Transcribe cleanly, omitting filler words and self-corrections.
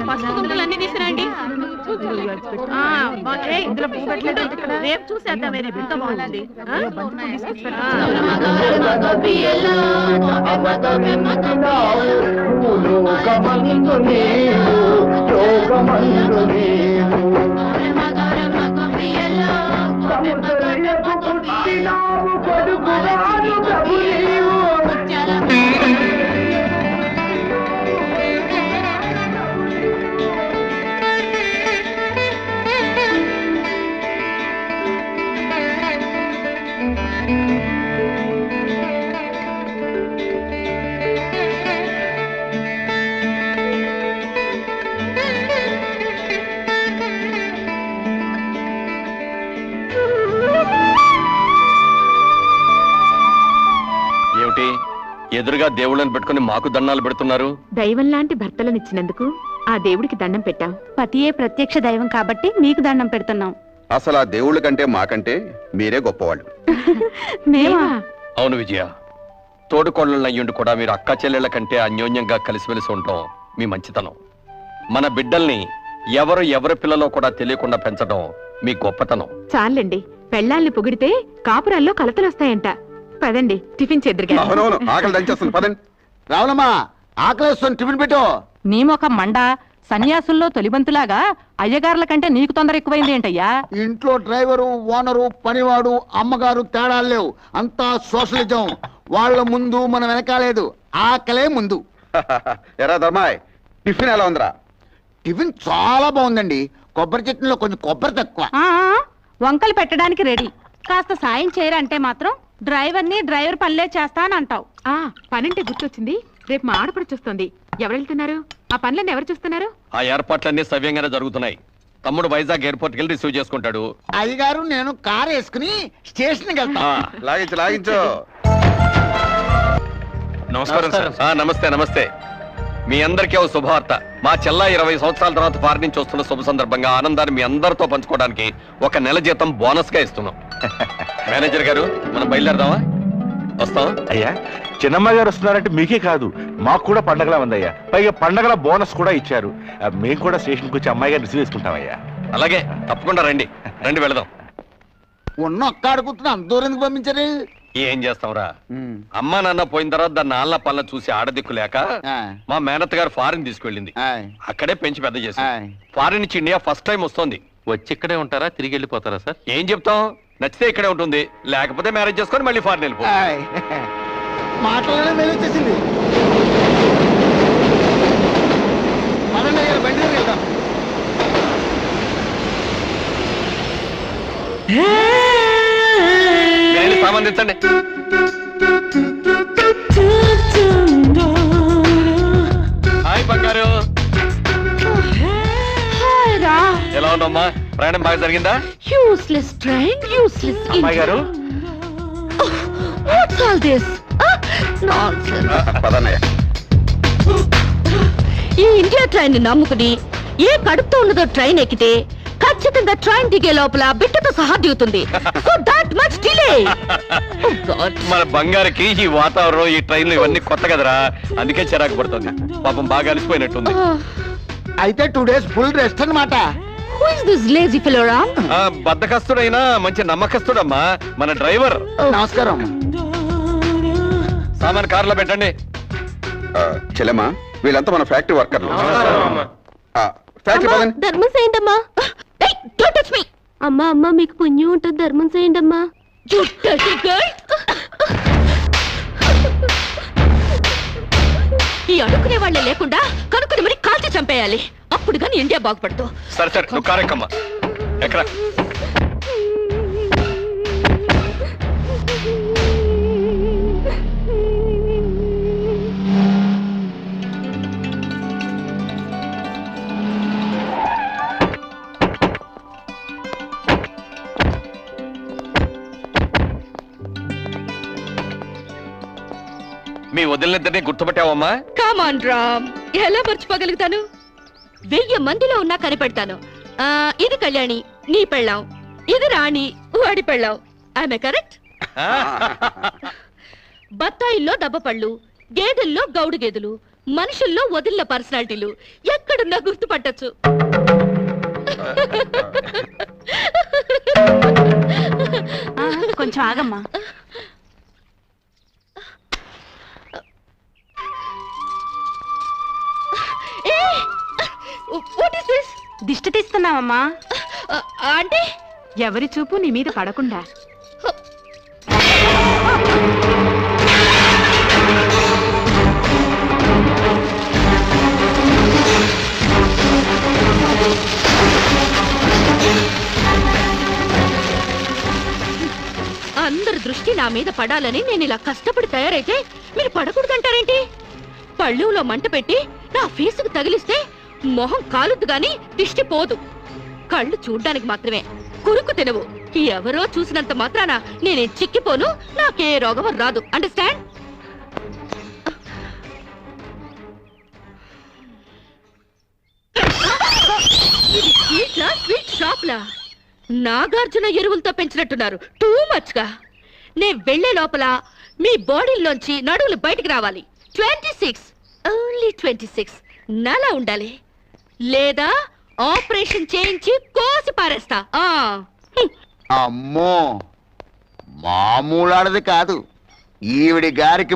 పసుపు కుంకులన్నీ తీసుకురండి. రేపు చూసేద్దాం. ఎంత బాగుంది. ఎదురుగా దేవుళ్ళని పెట్టుకుని మాకు దండాలు పెడుతున్నారు. దైవం లాంటి భర్తలనిచ్చినందుకు ఆ దేవుడికి దండం పెట్టాం. పతియే ప్రత్యక్ష దైవం కాబట్టి మీకు దండం పెడుతున్నాం. అసలు ఆ దేవుళ్ళ కంటే మాకంటే మీరే గొప్పవాళ్ళు. అవును విజయ, తోడుకోళ్ళయ్యుండి కూడా మీరు అక్క చెల్లెళ్ల కంటే అన్యోన్యంగా కలిసిమెలిసి ఉండటం మీ మంచితనం. మన బిడ్డల్ని ఎవరి పిల్లలో కూడా తెలియకుండా పెంచడం మీ గొప్పతనం. చాలండి, పెళ్ళాల్ని పొగిడితే కాపురాల్లో కలతలొస్తాయంట. పదండి, టిఫిన్ చేద్దరుగా. రావులమ్మా, ఆకలేస్తుంది, టిఫిన్ పెట్టు. నీ మొఖం మండ. సన్యాసుల్లో తొలిబంతులాగా అయ్యగారుల కంటే నీకు తొందర ఎక్కువైంది ఏంటయ్యా? ఇంట్లో డ్రైవరు, ఓనరు, పనివాడు, అమ్మగారు తేడాలు లేవు. అంతా సోషలిజం. వాళ్ళ ముందు మనం వెనకాలేదు, ఆకలే ముందు. ఎరా ధర్మాయ్, టిఫిన్ ఎలా ఉందిరా? టిఫిన్ చాలా బాగుందండి. కొబ్బరి చట్నీలో కొంచెం కొబ్బరి తక్కువ. వంకలు పెట్టడానికి రెడీ. కాస్త సాయం చేయరంటే మాత్రం డ్రైవర్ పనిలే చేస్తానంటావు. పనంటే గుర్తొచ్చింది, రేపు మా ఆడపడుచొస్తుంది. ఎవరు వెళ్తున్నారు? ఆ పనులన్నీ ఎవరు చూస్తున్నారు? ఆ ఏర్పాట్లన్నీ సవ్యంగానే జరుగుతున్నాయి. తమ్ముడు వైజాగ్ ఎయిర్పోర్ట్ కి రిసీవ్ చేసుకుంటాడు. అయ్యగారు నేను కారు వేసుకుని స్టేషన్కి వెళ్తా. లాగించు. నమస్కారం సార్. నమస్తే నమస్తే. మీ అందరికీ ఓ శుభవార్త. మా చెల్ల 20 సంవత్సరాల తర్వాత ఫారెన్ నుంచి వస్తున్న శుభ సందర్భంగా ఆనందాన్ని మీ అందరితో పంచుకోవడానికి ఒక నెల జీతం బోనస్ గా ఇస్తున్నాం. మేనేజర్ గారు, మనం బయలుదేరదామా? వస్తాం. అయ్యా, చిన్నమ్మ గారు వస్తున్నారంటే మీకే కాదు, మాకు కూడా పండగలా ఉందయ్యా. పైగా పండగల బోనస్ కూడా ఇచ్చారు. మేము కూడా స్టేషన్కి వచ్చి అమ్మాయి గారు రిసీవ్ చేసుకుంటామయ్యా. అలాగే, తప్పకుండా రండి. వెళదాం. ఉన్న ఒక్క అడుగుతున్నా, అంత దూరం ఎందుకు పంపించారు? ఏం చేస్తాంరా, అమ్మా నాన్న పోయిన తర్వాత దాన్ని నాన్న పళ్ళ చూసి ఆడదిక్కు లేక మా మేనత్ గారు ఫారిన్ తీసుకెళ్ళింది. అక్కడే పెంచి పెద్ద చేసి ఫారిన్ నుంచి ఇండియా ఫస్ట్ టైం వస్తుంది. వచ్చి ఇక్కడే ఉంటారా, తిరిగి వెళ్ళిపోతారా సార్? ఏం చెప్తాం, నచ్చితే ఇక్కడే ఉంటుంది, లేకపోతే మ్యారేజ్ చేసుకొని మళ్ళీ ఫారిన్ వెళ్ళిపో. మాటలోనే మేలొచ్చేసింది. బండి వెళ్దాం. సంబంధించండి. హాయ్ బంగారు, ఎలా ఉన్నామ్మా? ప్రయాణం బాగా జరిగిందా? యూస్లెస్ ట్రైన్, యూస్లెస్ అమ్మాయి గారు. What's all this? పదన్నయ్య. ఈ ఇండియా ట్రైన్ ని నమ్ముకుని ఏ కడుపుతో ఉన్నదో ట్రైన్ ఎక్కితే ఖచ్చితంగా ట్రైన్ దిగే లోపల బిడ్డతో సహా దిగుతుంది. So that much delay. Oh God. మన బంగారుకి ఈ వాతావరణం, ఈ ట్రైన్లు ఇవన్నీ కొత్త కదరా, అందుకే చిరాకు పడుతుంది. పాపం బాగా అలసిపోయినట్టుంది. అయితే 2 days ఫుల్ రెస్ట్ అన్నమాట. Who is this lazy fellow, Ram? బద్దకస్తుడైనా మంచి నమ్మకస్తుడమ్మా మన డ్రైవర్. నమస్కారం. సామాన్ కారులో పెట్టండి. చెల్లెమ్మా, వీళ్ళంతా మన ఫ్యాక్టరీ వర్కర్లు. ఫ్యాక్టరీ పదండి. ధర్మం చేయండి అమ్మా. Don't touch me. అమ్మా అమ్మా, మీకు పుణ్యం ఉంటుంది, ధర్మం చేయండి అమ్మా. ఈ అడుక్కునే వాళ్ళే లేకుండా కనుక్కుని మరి కాల్చి చంపేయాలి, అప్పుడు కానీ ఇండియా బాగుపడదు. సరే సరే, నువ్వు కారెక్కమ్మా. ఎక్కడ? మీ వదిలినిద్దరినీ గుర్తుపట్టావమ్మా? కమాన్ రామ్, ఎలా మర్చిపోగలుగుతాను? 1000 మందిలో ఉన్నా కనిపెడతాను. ఇది కళ్యాణి, నీ పెళ్ళాం. ఇది రాణి, వాడి పెళ్ళాం. ఆమె కరెక్ట్? బత్తాయిల్లో దబ్బపళ్ళు, గేదెల్లో గౌడు గేదెలు, మనుషుల్లో వదిలిన పర్సనాలిటీలు ఎక్కడున్నా గుర్తుపట్టచ్చు. కొంచెం ఆగమ్మా. What is this? దిష్టి తీస్తున్నావమ్మా. అంటే ఎవరి చూపు నీ మీద పడకుండా. అందరి దృష్టి నా మీద పడాలని నేను ఇలా కష్టపడి తయారైతే మీరు పడకూడదంటారేంటి? పళ్ళులో మంట పెట్టి నా ఫేసుకు తగిలిస్తే మొహం కాలుద్దు గాని దిష్టి పోదు. కళ్ళు చూడ్డానికి మాత్రమే, కురుకు తినవు. ఎవరో చూసినంత మాత్రాన నేనే చిక్కిపోను, నాకే రోగం రాదు. అండర్స్టాండ్? ఇది స్వీట్లా, స్వీట్ షాప్లా? నాగార్జున ఎరువులతో పెంచినట్టున్నారు. టూ మచ్ గా. నే వెళ్లే లోపల మీ బాడీలోంచి నడువులు బయటికి రావాలి. 26, ఓన్లీ 26 నలా ఉండాలి. లేదా ఆపరేషన్ చేయించి కోసి పారేస్తా. అమ్మో, మామూలాడది కాదు. ఈవిడి గారికి